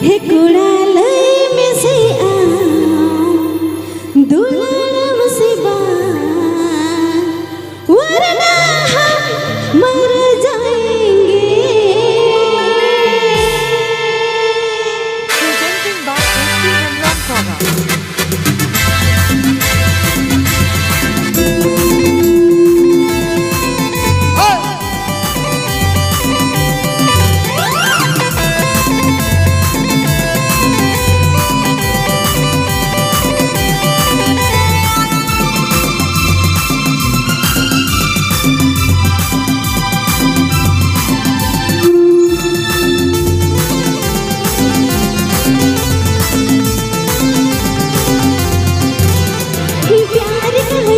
हे कुड़ालै में से दुल्हन से वरना हम मर जाएंगे। Presenting by SP Hemlock Saga.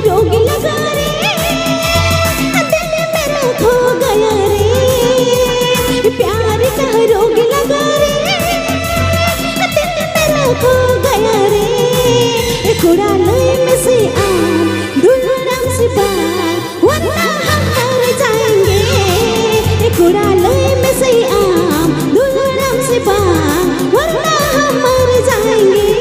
रोग लगा रे दिल मेरा खो गया रे, प्यार का रोग लगा रे दिल मेरा खो गया रे। कुड़ालै में से दुल्हन से बार वरना हम मर जाएंगे। कुड़ालै में से दुल्हन से बार वरना हम मर जाएंगे।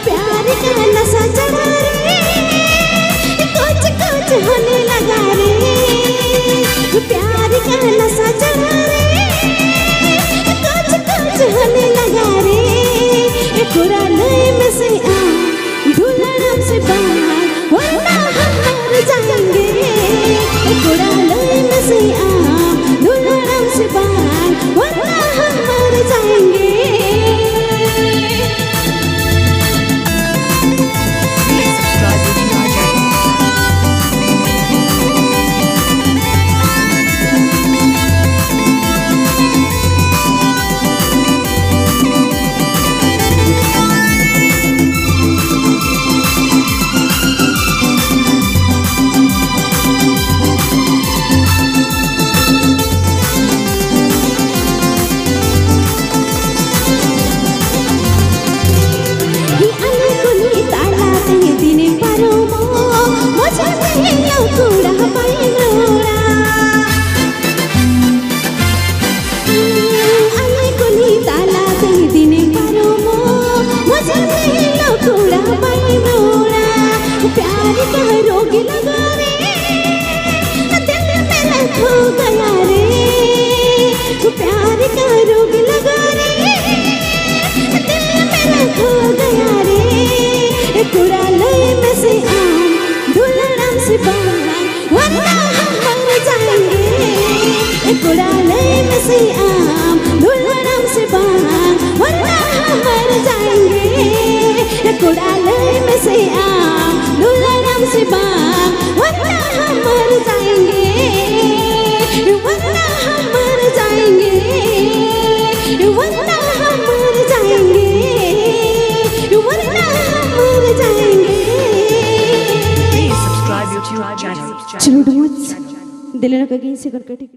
प्यार का नशा चढ़ा रे कुछ कुछ होने लगा रे, प्यार का नशा चढ़ा रे कुछ कुछ होने लगा रे। कुड़ालै में से दुल्हन से बाहर वरना हम मर जाएंगे। कुड़ालै में से दुल्हन से बाहर वरना हम मर जाएंगे। प्यार का रोग लगा रे दिल मेरा खो गया रे, प्यार का रोग लगा रे दिल मेरा खो गया रे। कुड़ालै में से दुल्हन से बाहर वरना हम मर जाएंगे। कुड़ालै में से दुल्हन से बाहर वरना हम मर जाएंगे। कुड़ालै में से दुल्हन से बाहर वरना हम मर जाएंगे। वरना हम मर जाएंगे। वरना हम मर जाएंगे। वरना हम मर जाएंगे। Please subscribe YouTube channel. चलो डुमच दिल लगा से करके ठीक।